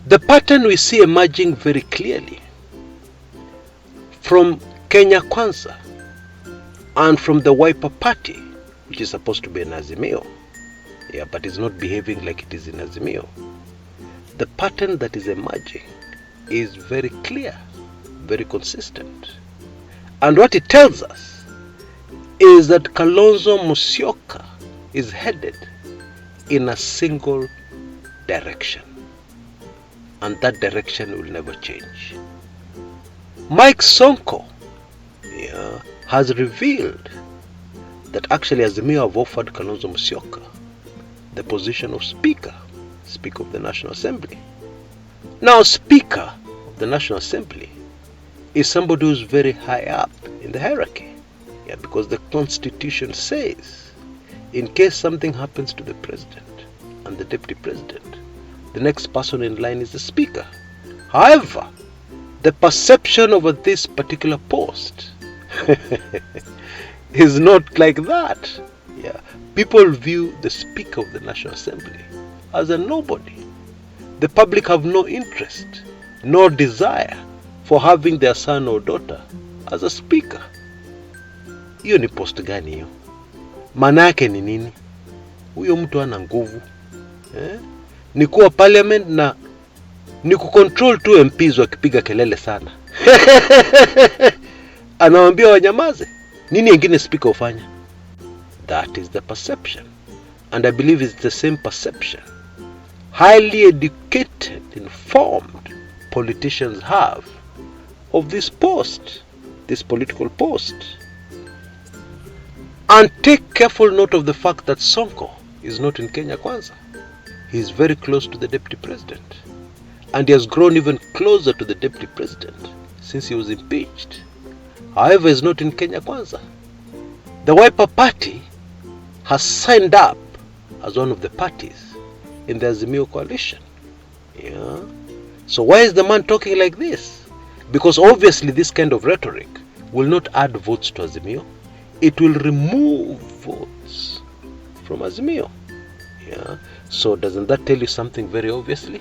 The pattern we see emerging very clearly from Kenya Kwanza and from the Wiper Party, which is supposed to be an Azimio, but is not behaving like it is in Azimio. The pattern that is emerging is very clear, very consistent. And what it tells us is that Kalonzo Musyoka is headed in a single direction. And that direction will never change. Mike Sonko has revealed that actually Azimio have offered Kalonzo Musyoka the position of Speaker of the National Assembly. Now, Speaker of the National Assembly is somebody who's very high up in the hierarchy. Because the Constitution says, in case something happens to the President and the Deputy President, the next person in line is the Speaker. However, the perception over this particular post is not like that. People view the Speaker of the National Assembly as a nobody. The public have no interest, no desire for having their son or daughter as a Speaker. Hiyo ni post gani hiyo? Maana yake ni nini? Huyo mtu ana nguvu. Ni kuwa parliament na ni kucontrol tu MPs wakipiga kelele sana. Anawaambia wanyamaze. Nini ingine speaker ufanya? That is the perception. And I believe it's the same perception highly educated, informed politicians have of this post, this political post. And take careful note of the fact that Sonko is not in Kenya Kwanza. He is very close to the Deputy President. And he has grown even closer to the Deputy President since he was impeached. However, he is not in Kenya Kwanza. The Wiper Party has signed up as one of the parties in the Azimio coalition. So why is the man talking like this? Because obviously this kind of rhetoric will not add votes to Azimio. It will remove votes from Azimio. So doesn't that tell you something very obviously?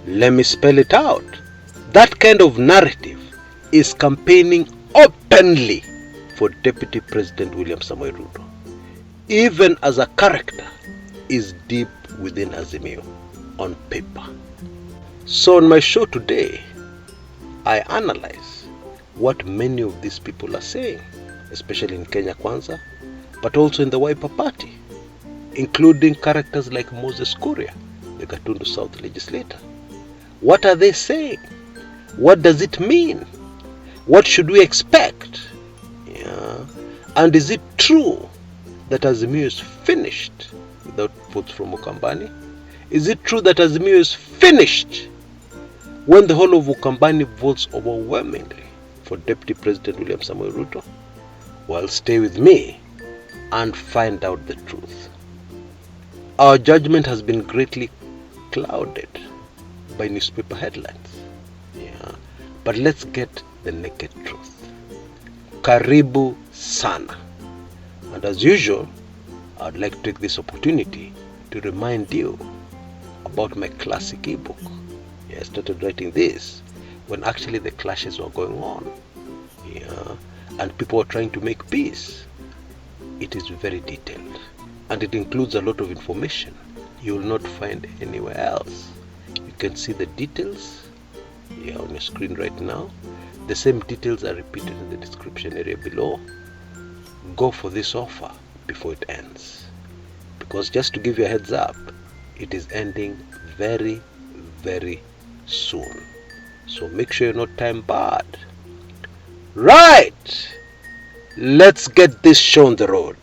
Let me spell it out. That kind of narrative is campaigning openly for Deputy President William Samoei Ruto. Even as a character is deep within Azimio on paper. So on my show today, I analyze what many of these people are saying, especially in Kenya Kwanza, but also in the Wiper Party, including characters like Moses Kuria, the Gatundu South legislator. What are they saying? What does it mean? What should we expect? And is it true that Azimio is finished without votes from Ukambani? Is it true that Azimio is finished when the whole of Ukambani votes overwhelmingly for Deputy President William Samoei Ruto? Well, stay with me and find out the truth. Our judgment has been greatly clouded by newspaper headlines. But let's get the naked truth. Karibu sana. And as usual, I'd like to take this opportunity to remind you about my classic ebook. I started writing this when actually the clashes were going on. And people were trying to make peace. It is very detailed. And it includes a lot of information you will not find anywhere else. You can see the details on your screen right now. The same details are repeated in the description area below. Go for this offer before it ends. Because just to give you a heads up, it is ending very, very soon. So make sure you're not time barred. Right! Let's get this show on the road.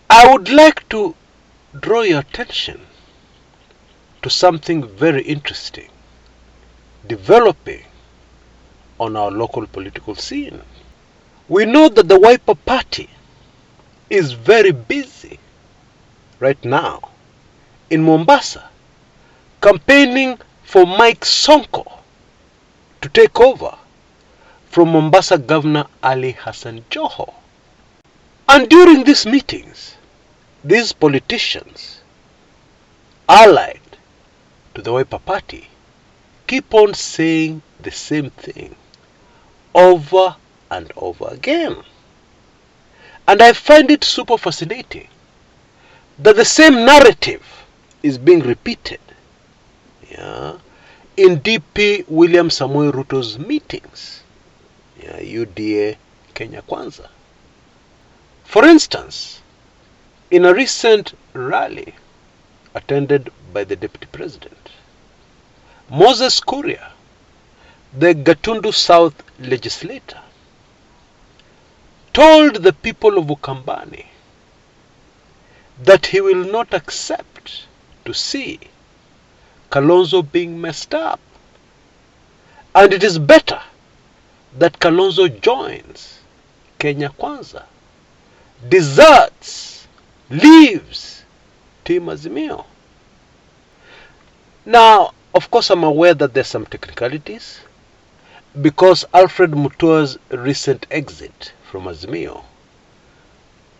I would like to draw your attention to something very interesting developing on our local political scene. We know that the Wiper Party is very busy right now in Mombasa campaigning for Mike Sonko to take over from Mombasa Governor Ali Hassan Joho. And during these meetings, these politicians allied to the Wiper Party keep on saying the same thing over and over again. And I find it super fascinating that the same narrative is being repeated, yeah, in DP William Samoei Ruto's meetings, yeah, UDA Kenya Kwanza. For instance, in a recent rally attended by the Deputy President, Moses Kuria, the Gatundu South legislator, told the people of Ukambani that he will not accept to see Kalonzo being messed up. And it is better that Kalonzo joins Kenya Kwanza, deserts, leaves Team Azimio. Now, of course, I'm aware that there's some technicalities because Alfred Mutua's recent exit from Azimio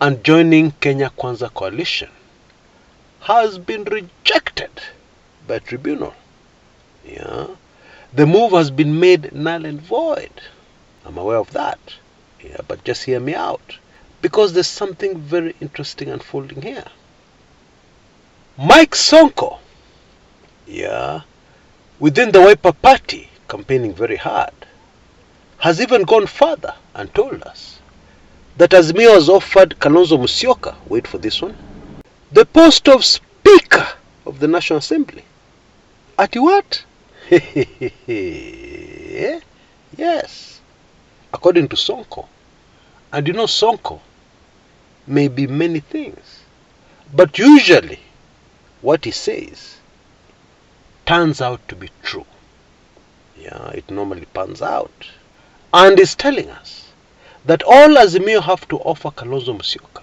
and joining Kenya Kwanza coalition has been rejected by tribunal. Yeah. The move has been made null and void. I'm aware of that. Yeah, but just hear me out, because there's something very interesting unfolding here. Mike Sonko, yeah, within the Wiper Party, campaigning very hard, has even gone further and told us that Azimio has offered Kalonzo Musyoka, wait for this one, the post of Speaker of the National Assembly. At what? Yes, according to Sonko. And you know, Sonko may be many things, but usually what he says turns out to be true. Yeah, it normally pans out. And is telling us that all Azimio have to offer Kalonzo Musyoka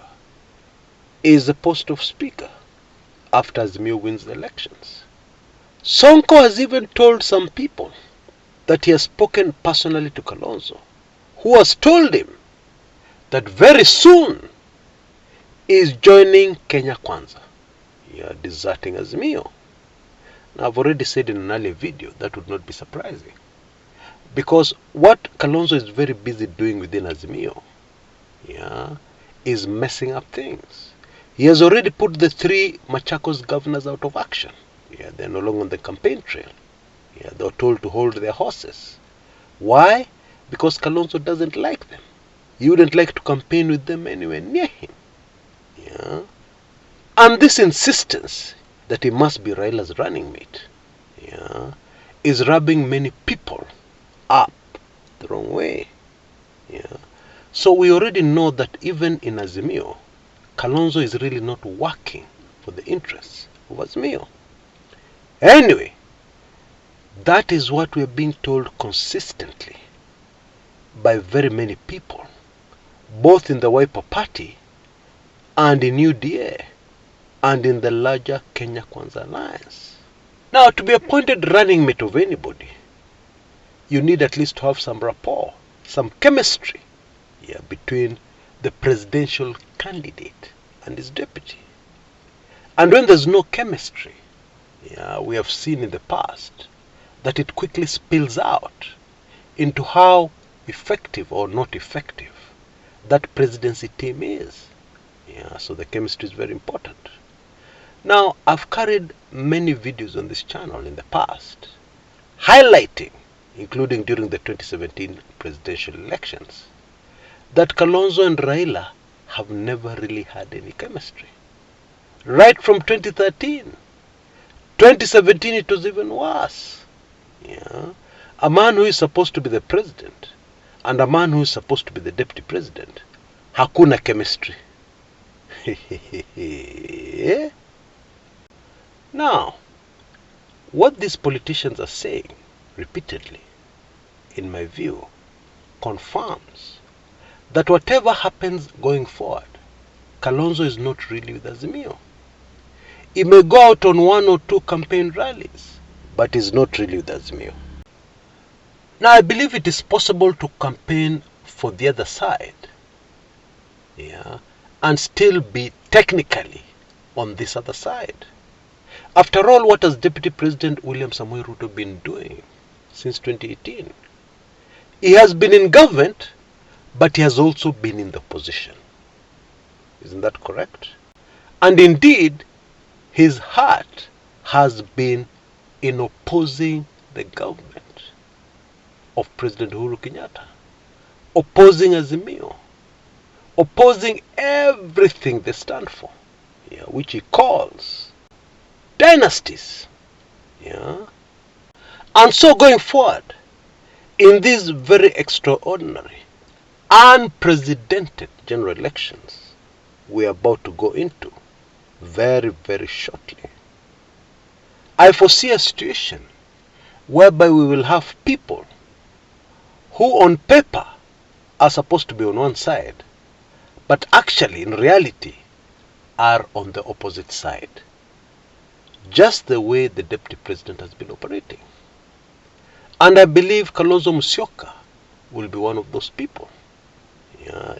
is the post of Speaker after Azimio wins the elections. Sonko has even told some people that he has spoken personally to Kalonzo, who has told him that very soon he is joining Kenya Kwanza. Yeah, deserting Azimio. Now, I've already said in an earlier video that would not be surprising, because what Kalonzo is very busy doing within Azimio, yeah, is messing up things. He has already put the 3 Machakos governors out of action. Yeah, they're no longer on the campaign trail. Yeah, they were told to hold their horses. Why? Because Kalonzo doesn't like them. He wouldn't like to campaign with them anywhere near him. Yeah. And this insistence that he must be Raila's running mate, yeah, is rubbing many people up the wrong way. Yeah. So we already know that even in Azimio, Kalonzo is really not working for the interests of Azimio. Anyway, that is what we are being told consistently by very many people, both in the Wiper Party and in UDA and in the larger Kenya Kwanza Alliance. Now, to be appointed running mate of anybody, you need at least to have some rapport, some chemistry, yeah, between the presidential candidate and his deputy. And when there's no chemistry, yeah, we have seen in the past that it quickly spills out into how effective or not effective that presidency team is. Yeah, so the chemistry is very important. Now, I've carried many videos on this channel in the past highlighting, including during the 2017 presidential elections, that Kalonzo and Raila have never really had any chemistry. Right from 2013. 2017 it was even worse. Yeah. A man who is supposed to be the president and a man who is supposed to be the deputy president, hakuna chemistry. Now, what these politicians are saying repeatedly, in my view, confirms that whatever happens going forward, Kalonzo is not really with Azimio. He may go out on 1 or 2 campaign rallies, but is not really with Azimio. Now, I believe it is possible to campaign for the other side, and still be technically on this other side. After all, what has Deputy President William Samoei Ruto been doing since 2018? He has been in government, but he has also been in the opposition. Isn't that correct? And indeed, his heart has been in opposing the government of President Uhuru Kenyatta, opposing Azimio, opposing everything they stand for, which he calls dynasties. And so going forward, in these very extraordinary, unprecedented general elections we are about to go into very, very shortly, I foresee a situation whereby we will have people who on paper are supposed to be on one side, but actually in reality are on the opposite side, just the way the Deputy President has been operating. And I believe Kalonzo Musyoka will be one of those people,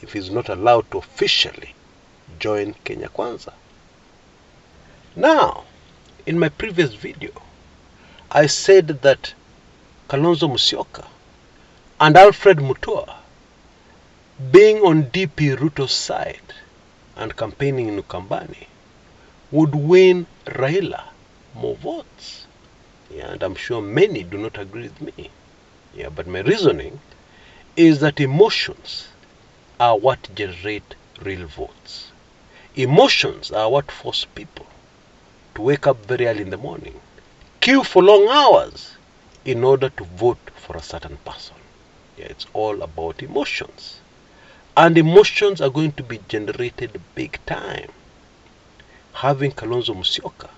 if he's not allowed to officially join Kenya Kwanza. Now, in my previous video, I said that Kalonzo Musyoka and Alfred Mutua, being on DP Ruto's side and campaigning in Ukambani, would win Raila more votes. And I'm sure many do not agree with me. But my reasoning is that emotions are what generate real votes. Emotions are what force people to wake up very early in the morning, queue for long hours in order to vote for a certain person. It's all about emotions. And emotions are going to be generated big time. Having Kalonzo Musyoka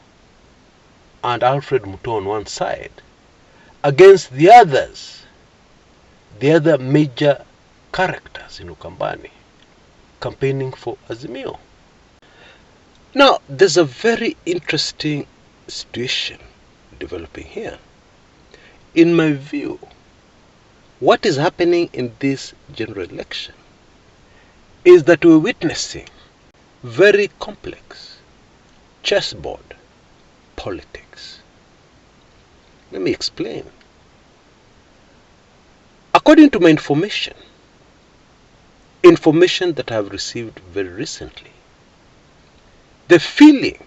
and Alfred Mutua on one side against the others, the other major characters in Ukambani, campaigning for Azimio. Now, there's a very interesting situation developing here. In my view, what is happening in this general election is that we're witnessing very complex chessboard politics. Let me explain. According to my information that I have received very recently, the feeling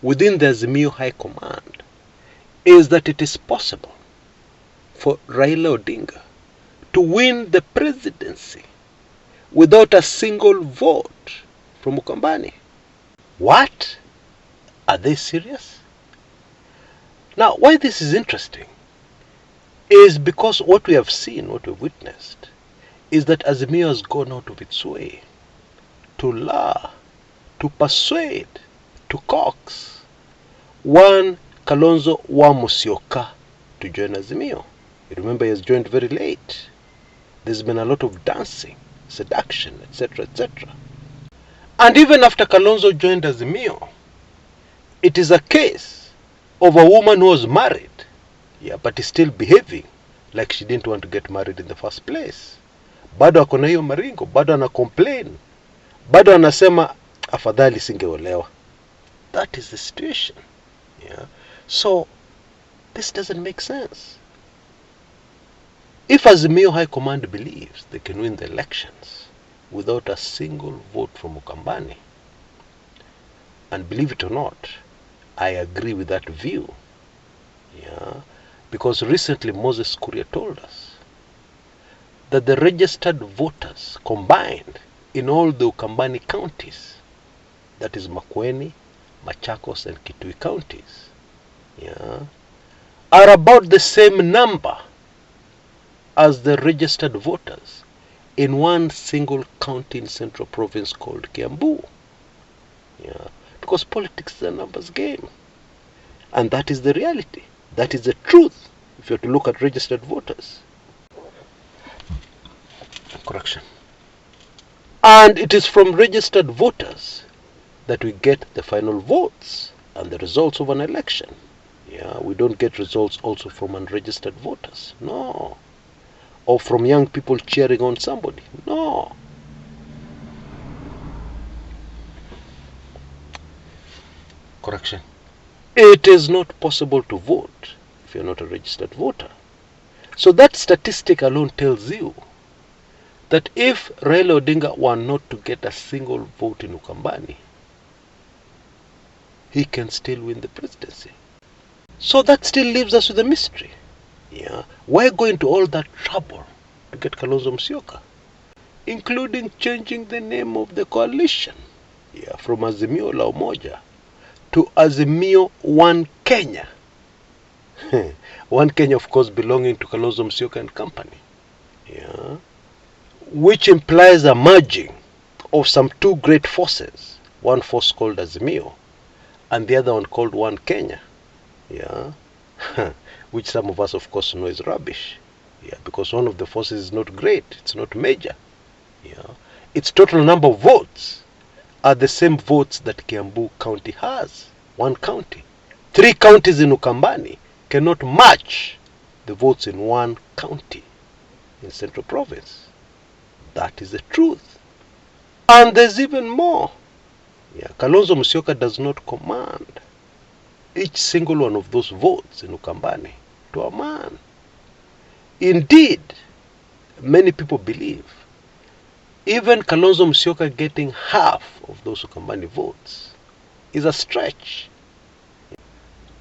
within the Azimio High Command is that it is possible for Raila Odinga to win the presidency without a single vote from Ukambani. What? Are they serious? Now, why this is interesting is because what we have seen, what we've witnessed, is that Azimio has gone out of its way to lure, to persuade, to coax one Kalonzo Musyoka to join Azimio. You remember he has joined very late. There's been a lot of dancing, seduction, etc., etc. And even after Kalonzo joined Azimio, it is a case of a woman who was married, but is still behaving like she didn't want to get married in the first place. Bado akona hiyo maringo, bado ana complain, bado anasema afadhali singeolewa. That is the situation. So this doesn't make sense. If Azimio High Command believes they can win the elections without a single vote from Ukambani, and believe it or not, I agree with that view. Because recently Moses Kuria told us that the registered voters combined in all the Ukambani counties, that is Makueni, Machakos and Kitui counties, are about the same number as the registered voters in one single county in Central Province called Kiambu. Because politics is a numbers game. And that is the reality. That is the truth if you have to look at registered voters. Correction. And it is from registered voters that we get the final votes and the results of an election. Yeah, we don't get results also from unregistered voters. No. Or from young people cheering on somebody. No. Correction. It is not possible to vote if you're not a registered voter. So that statistic alone tells you that if Raila Odinga were not to get a single vote in Ukambani, he can still win the presidency. So that still leaves us with a mystery. Yeah, why go into all that trouble to get Kalonzo Musyoka, including changing the name of the coalition, yeah, from Azimio la Umoja to Azimio One Kenya. One Kenya, of course, belonging to Kalonzo Musyoka and company. Yeah, which implies a merging of some two great forces, one force called Azimio and the other one called One Kenya. Yeah, which some of us of course know is rubbish. Yeah, because one of the forces is not great, it's not major. Yeah, its total number of votes are the same votes that Kiambu County has. One county. 3 counties in Ukambani cannot match the votes in one county in Central Province. That is the truth. And there's even more. Yeah, Kalonzo Musyoka does not command each single one of those votes in Ukambani to a man. Indeed, many people believe even Kalonzo Musyoka getting half of those Ukambani votes is a stretch.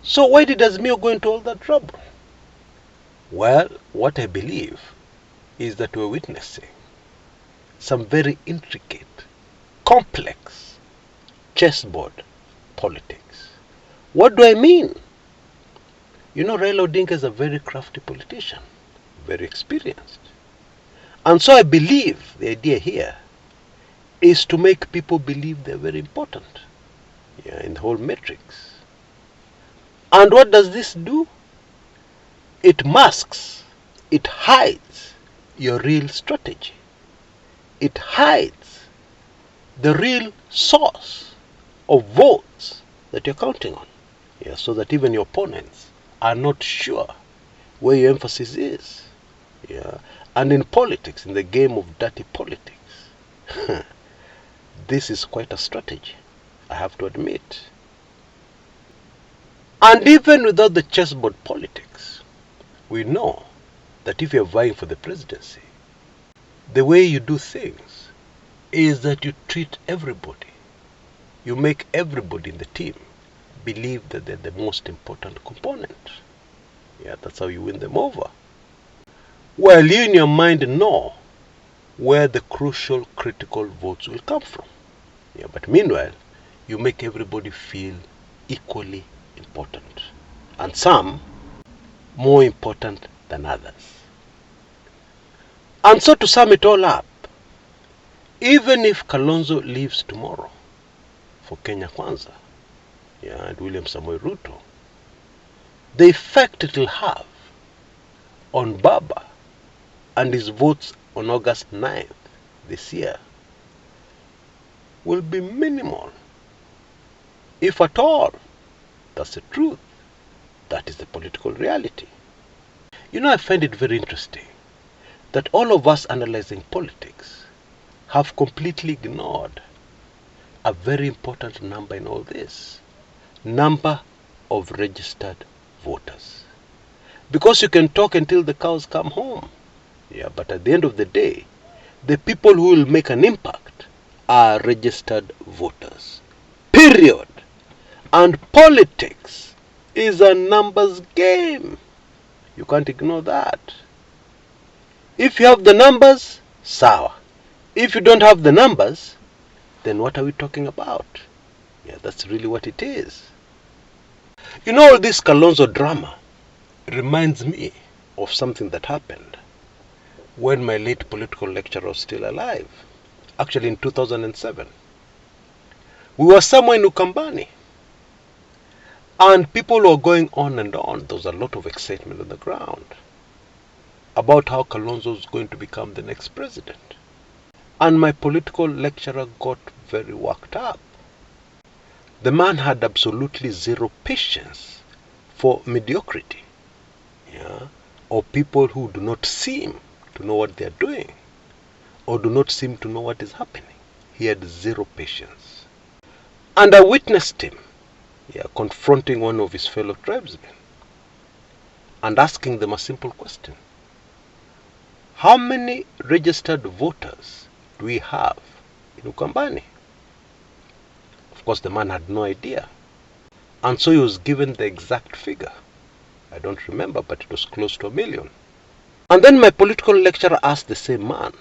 So why did Azimio go into all that trouble? Well, what I believe is that we're witnessing some very intricate, complex chessboard politics. What do I mean? You know, Raila Odinga is a very crafty politician, very experienced. And so I believe the idea here is to make people believe they're very important, yeah, in the whole matrix. And what does this do? It masks, it hides your real strategy. It hides the real source of votes that you're counting on. Yeah, so that even your opponents are not sure where your emphasis is. Yeah. And in politics, in the game of dirty politics, this is quite a strategy, I have to admit. And even without the chessboard politics, we know that if you're vying for the presidency, the way you do things is that you treat everybody. You make everybody in the team believe that they're the most important component. Yeah, that's how you win them over. Well, you in your mind know where the crucial, critical votes will come from. Yeah, but meanwhile, you make everybody feel equally important. And some more important than others. And so to sum it all up, even if Kalonzo leaves tomorrow for Kenya Kwanza, yeah, and William Samoei Ruto, the effect it will have on Baba and his votes on August 9th this year will be minimal, if at all. That's the truth. That is the political reality. You know, I find it very interesting that all of us analyzing politics have completely ignored a very important number in all this. Number of registered voters. Because you can talk until the cows come home. Yeah, but at the end of the day, the people who will make an impact are registered voters. Period. And politics is a numbers game. You can't ignore that. If you have the numbers, sawa. If you don't have the numbers, then what are we talking about? Yeah, that's really what it is. You know, all this Kalonzo drama reminds me of something that happened when my late political lecturer was still alive. Actually in 2007. We were somewhere in Ukambani. And people were going on and on. There was a lot of excitement on the ground about how Kalonzo was going to become the next president. And my political lecturer got very worked up. The man had absolutely zero patience for mediocrity, yeah, or people who do not seem to know what they are doing, or do not seem to know what is happening. He had zero patience. And I witnessed him, yeah, confronting one of his fellow tribesmen and asking them a simple question. How many registered voters do we have in Ukambani? Of course, the man had no idea. And so he was given the exact figure. I don't remember, but it was close to 1 million. And then my political lecturer asked the same man,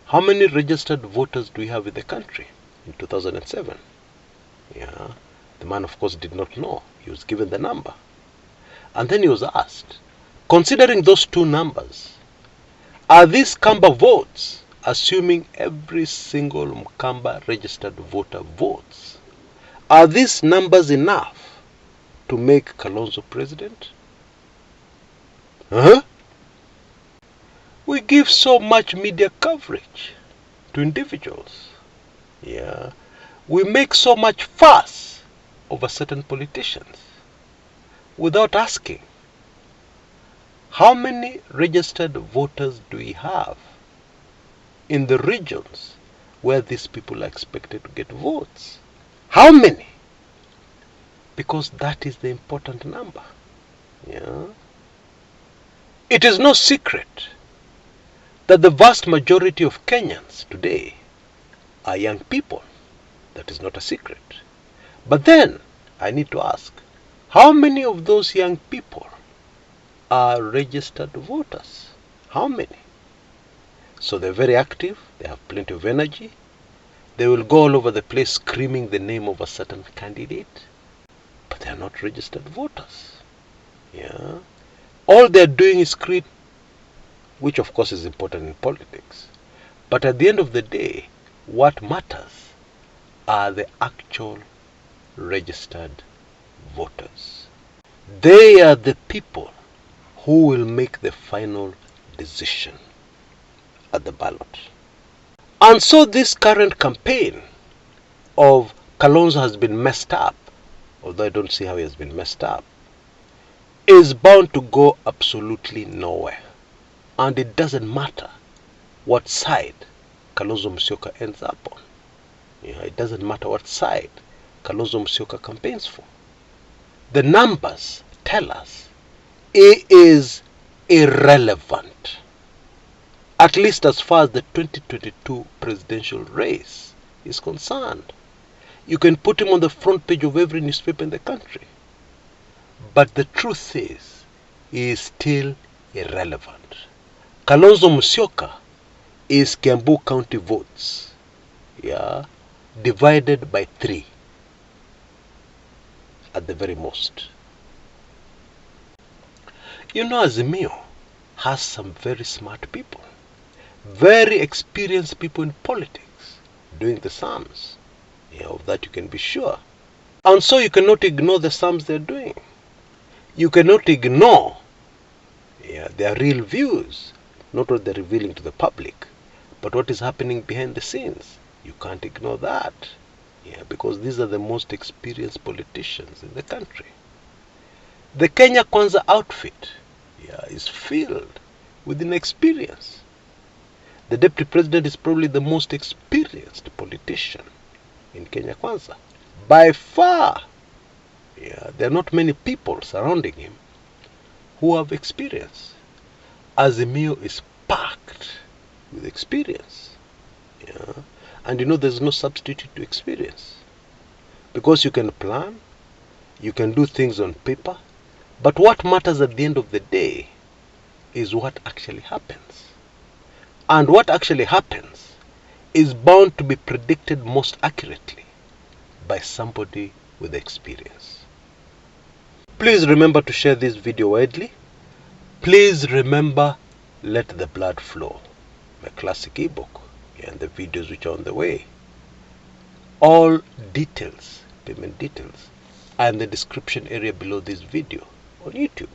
how many registered voters do we have in the country in 2007? Yeah, the man of course did not know. He was given the number. And then he was asked, considering those two numbers, are these Kamba votes, assuming every single Mkamba registered voter votes, are these numbers enough to make Kalonzo president? Huh? We give so much media coverage to individuals. Yeah. We make so much fuss over certain politicians without asking, how many registered voters do we have in the regions where these people are expected to get votes? How many? Because that is the important number. Yeah. It is no secret that the vast majority of Kenyans today are young people. That is not a secret. But then I need to ask, how many of those young people are registered voters? How many? So they're very active, they have plenty of energy, they will go all over the place screaming the name of a certain candidate, but they are not registered voters. Yeah. All they're doing is scream, which of course is important in politics. But at the end of the day, what matters are the actual registered voters. They are the people who will make the final decision at the ballot. And so this current campaign of Kalonzo has been messed up, although I don't see how he has been messed up, is bound to go absolutely nowhere. And it doesn't matter what side Kalonzo Musyoka ends up on. Yeah, it doesn't matter what side Kalonzo Musyoka campaigns for. The numbers tell us it is irrelevant, at least as far as the 2022 presidential race is concerned. You can put him on the front page of every newspaper in the country, but the truth is, he is still irrelevant. Kalonzo Musyoka is Kiambu County votes, yeah, divided by 3 at the very most. You know, Azimio has some very smart people, very experienced people in politics doing the sums. Yeah, of that you can be sure. And so you cannot ignore the sums they're doing. You cannot ignore, yeah, their real views, not what they're revealing to the public, but what is happening behind the scenes. You can't ignore that. Yeah, because these are the most experienced politicians in the country. The Kenya Kwanza outfit, yeah, is filled with inexperience. The deputy president is probably the most experienced politician in Kenya Kwanza, by far. Yeah, there are not many people surrounding him who have experience. Azimio is packed with experience. Yeah. And you know, there's no substitute to experience, because you can plan, you can do things on paper, but what matters at the end of the day is what actually happens. And what actually happens is bound to be predicted most accurately by somebody with experience. Please remember to share this video widely. Please remember, Let the Blood Flow, my classic ebook, and the videos which are on the way. All details, payment details, are in the description area below this video on YouTube.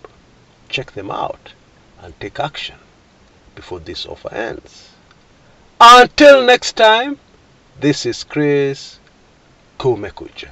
Check them out and take action before this offer ends. Until next time, this is Chris Kumekucha.